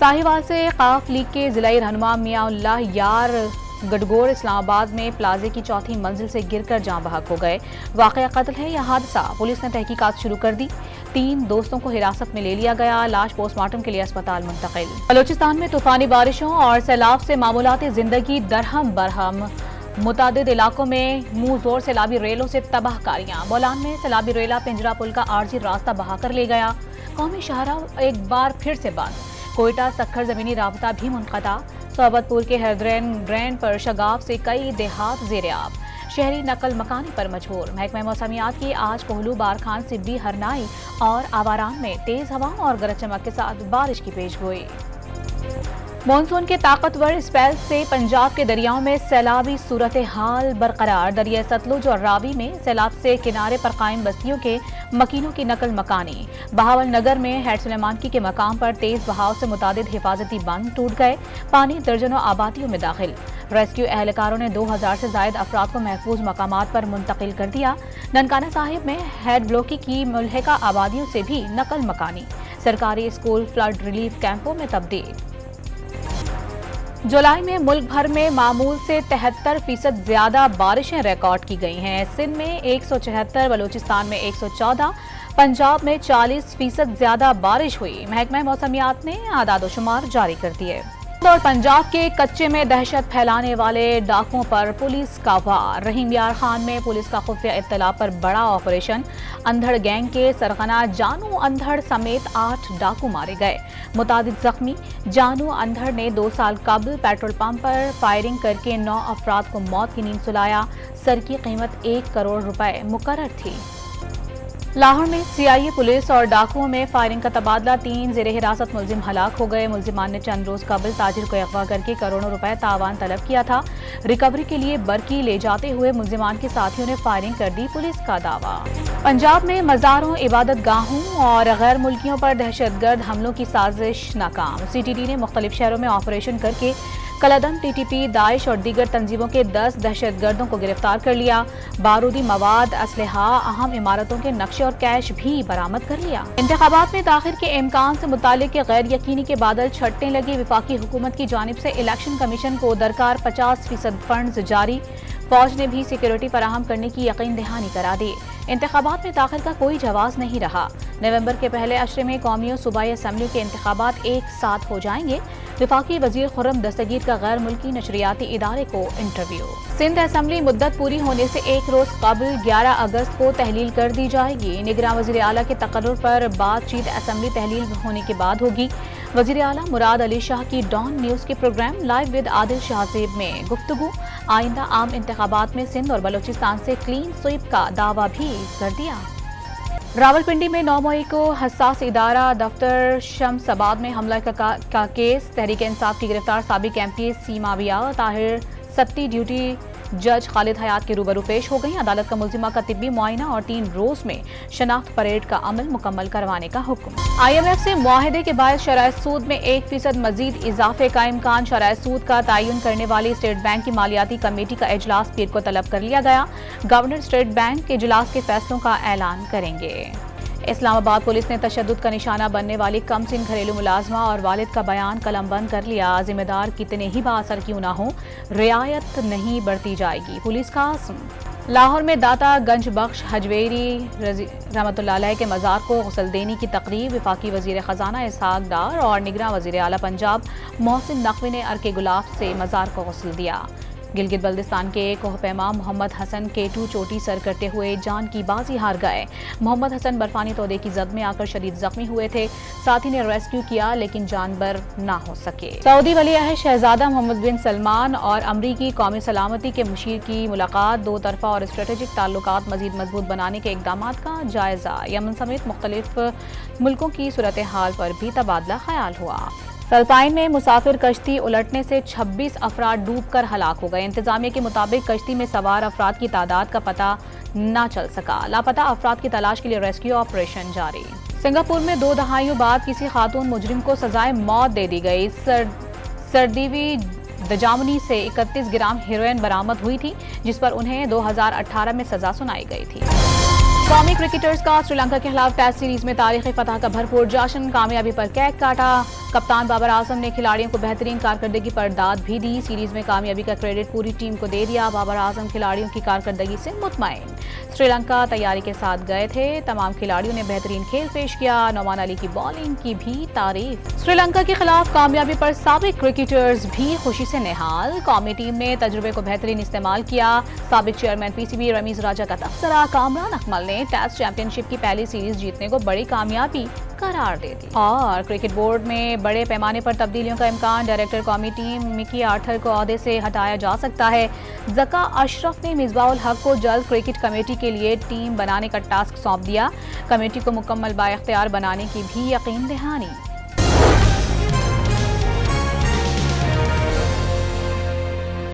साहिवाल से काफ लीग के जिला रहनुमा मियां उल्लाह यार गडगोर इस्लामाबाद में प्लाजे की चौथी मंजिल से गिरकर जान बहक हो गए। वाकया कत्ल है या हादसा, पुलिस ने तहकीकात शुरू कर दी। 3 दोस्तों को हिरासत में ले लिया गया। लाश पोस्टमार्टम के लिए अस्पताल मुंतकिल। बलोचिस्तान में तूफानी बारिशों और सैलाब से मामूलाती जिंदगी दरहम बरहम। मुतादिद इलाकों में मुंह जोर सैलाबी रेलों से तबाहकारियां। बोलान में सैलाबी रेला पिंजरा पुल का आर्जी रास्ता बहाकर ले गया। कौमी शाहराह एक बार फिर से बंद। कोयटा सक्खर जमीनी राबता भी मुनक़ता। सोबतपुर के हरद्रैन ड्रेन पर शगाफ से कई देहात ज़ेर-ए-आब। शहरी नकल मकानी पर मजबूर। महकमा मौसमियात की आज कोहलू, बारखान, सिब्बी, हरनाई और आवारान में तेज हवा और गरज चमक के साथ बारिश की पेशगोई। मानसून के ताकतवर स्पेल से पंजाब के दरियाओं में सैलाबी सूरत हाल बरकरार। दरिया सतलुज और रावी में सैलाब से किनारे पर कायम बस्तियों के मकीनों की नकल मकानी। बहावल नगर में हैड सुलेमानकी के मकाम पर तेज बहाव से मुतादिद हिफाजती बंद टूट गए। पानी दर्जनों आबादियों में दाखिल। रेस्क्यू एहलकारों ने 2000 से जायद अफराद को महफूज मकामात पर मुंतकिल कर दिया। ननकाना साहिब में हैड ब्लॉकी की मुल्हिका आबादियों से भी नकल मकानी। सरकारी स्कूल फ्लड रिलीफ कैंपों में तब्दील। जुलाई में मुल्क भर में मामूल से 73% ज्यादा बारिशें रिकॉर्ड की गई हैं। सिंध में 174, बलोचिस्तान में 114, पंजाब में 40% ज्यादा बारिश हुई। महकमा मौसमियात ने आदाद-ओ-शुमार जारी कर दिए। और पंजाब के कच्चे में दहशत फैलाने वाले डाकुओं पर पुलिस का वार। रहीम यार खान में पुलिस का खुफिया इत्तला पर बड़ा ऑपरेशन। अंधड़ गैंग के सरगना जानू अंधड़ समेत 8 डाकू मारे गए। मुतादिद जख्मी। जानू अंधड़ ने 2 साल कबल पेट्रोल पंप पर फायरिंग करके 9 अफराद को मौत की नींद सुलाया। सर की कीमत 1 करोड़ रुपए मुकर्रर थी। लाहौर में सीआईए पुलिस और डाकुओं में फायरिंग का तबादला। 3 ज़ेरे हिरासत मुलजिम हलाक हो गए। मुलजिमान ने चंद रोज कबल ताजिर को अगवा करके करोड़ों रुपए तावान तलब किया था। रिकवरी के लिए बरकी ले जाते हुए मुलजिमान के साथियों ने फायरिंग कर दी, पुलिस का दावा। पंजाब में मज़ारों, इबादत गाहों और गैर मुल्कियों पर दहशतगर्द हमलों की साजिश नाकाम। सीटीडी ने मुख्तलिफ शहरों में ऑपरेशन करके कलदम, टीटीपी, दाइश और दीगर तंजीमों के 10 दहशतगर्दों को गिरफ्तार कर लिया। बारूदी मवाद, असलहा, अहम इमारतों के नक्शे और कैश भी बरामद कर लिया। इंतखाबात में ताखिर के इम्कान से मुतालिक गैर यकीनी के बादल छटने लगे। विफाकी हुकूमत की जानिब से इलेक्शन कमीशन को दरकार 50% फंड्स जारी। फौज ने भी सिक्योरिटी फराहम करने की यकीन दहानी करा दी। इंतखाबात में ताखिर का कोई जवाब नहीं रहा। नवंबर के पहले अशरे में कौमी और सूबाई असम्बली के इंतखाबात एक साथ हो जाएंगे। विफाकी वजीर खुर्रम दस्तगीर का गैर मुल्की नशरियाती इदारे को इंटरव्यू। सिंध असम्बली मुद्दत पूरी होने से 1 रोज कबल 11 अगस्त को तहलील कर दी जाएगी। निगरान वजीर आला के तकर्रुर पर बातचीत असम्बली तहलील होने के बाद होगी। वजीर आला मुराद अली शाह की डॉन न्यूज के program live with Adil Shahzeb में गुफ्तगू। आइंदा आम इंतखाबात में सिंध और बलोचिस्तान से क्लीन स्वीप का दावा भी कर दिया। रावलपिंडी में 9 मई को हसास इदारा दफ्तर शमसाबाद में हमला का केस। तहरीक इंसाफ की गिरफ्तार साबिक एमपी सीमाविया ताहिर सत्ती ड्यूटी जज खालिद हयात के रूबरू पेश हो गई। अदालत का मुलजिमा का तिब्बी मुआयना और 3 रोज में शनाख्त परेड का अमल मुकम्मल करवाने का हुक्म। IMF से मुआहदे के बाद शराय सूद में 1% मजीद इजाफे का इम्कान। शराय सूद का तयन करने वाली स्टेट बैंक की मालियाती कमेटी का इजलास पीर को तलब कर लिया गया। गवर्नर स्टेट बैंक के इजलास के फैसलों का ऐलान करेंगे। इस्लामाबाद पुलिस ने तशद्दुद का निशाना बनने वाली कमसिन घरेलू मुलाजमा और वालिद का बयान कलमबंद कर लिया। जिम्मेदार कितने ही बाअसर क्यों ना हो, रियायत नहीं बरती जाएगी, पुलिस का आज़म। लाहौर में दाता गंज बख्श हजवेरी रहमतुल्लाह अलैह के मज़ार को गुस्ल देने की तकरीब। वफाकी वजीर खजाना इसहाक डार और निगरान वजीर आला पंजाब मोहसिन नकवी ने अर्के गुलाब से मज़ार को गुस्ल दिया। गिलगित बल्दिस्तान के कोहपैमा मोहम्मद हसन केटू चोटी सर करते हुए जान की बाजी हार गए। मोहम्मद हसन बर्फानी तोदे की जद में आकर शदीद जख्मी हुए थे। साथी ने रेस्क्यू किया लेकिन जानबर ना हो सके। सऊदी वली-अहद शहजादा मोहम्मद बिन सलमान और अमरीकी कौमी सलामती के मुशीर की मुलाकात। 2 तरफा और स्ट्रेटेजिक ताल्लुकात मजीद मजबूत बनाने के इकदाम का जायजा। यमन समेत मुख्तलिफ मुल्कों की सूरत हाल पर भी तबादला ख्याल हुआ। फिलिपाइन में मुसाफिर कश्ती उलटने से 26 अफराद डूबकर हलाक हो गए। इंतजामिया के मुताबिक कश्ती में सवार अफराद की तादाद का पता न चल सका। लापता अफराद की तलाश के लिए रेस्क्यू ऑपरेशन जारी। सिंगापुर में 2 दहाइयों बाद किसी खातून मुजरिम को सजाए मौत दे दी गई। सरदीवी दजामुनी से 31 ग्राम हेरोइन बरामद हुई थी, जिस पर उन्हें 2018 में सजा सुनाई गई थी। कौमी क्रिकेटर्स का श्रीलंका के खिलाफ टेस्ट सीरीज में तारीखी फतह का भरपूर जश्न, कामयाबी पर केक काटा। कप्तान बाबर आजम ने खिलाड़ियों को बेहतरीन कारकर्दगी पर दाद भी दी। सीरीज में कामयाबी का क्रेडिट पूरी टीम को दे दिया। बाबर आजम खिलाड़ियों की कारकर्दगी से मुतमईन। श्रीलंका तैयारी के साथ गए थे, तमाम खिलाड़ियों ने बेहतरीन खेल पेश किया। नौमान अली की बॉलिंग की भी तारीफ। श्रीलंका के खिलाफ कामयाबी पर साबिक क्रिकेटर्स भी खुशी से निहाल। कौमी टीम ने तजुर्बे को बेहतरीन इस्तेमाल किया। साबिक चेयरमैन पीसीबी रमीज राजा का तबसरा। कामरान अकमल ने टेस्ट चैंपियनशिप की पहली सीरीज जीतने को बड़ी कामयाबी करार दे दी। और क्रिकेट बोर्ड में बड़े पैमाने पर तब्दीलियों का इम्कान। डायरेक्टर कौमी टीम मिकी आर्थर को ओहदे से हटाया जा सकता है। जका अशरफ ने मिसबाउल हक को जल्द क्रिकेट कमेटी के लिए टीम बनाने का टास्क सौंप दिया। कमेटी को मुकम्मल बाइख्तियार बनाने की भी यकीन दहानी।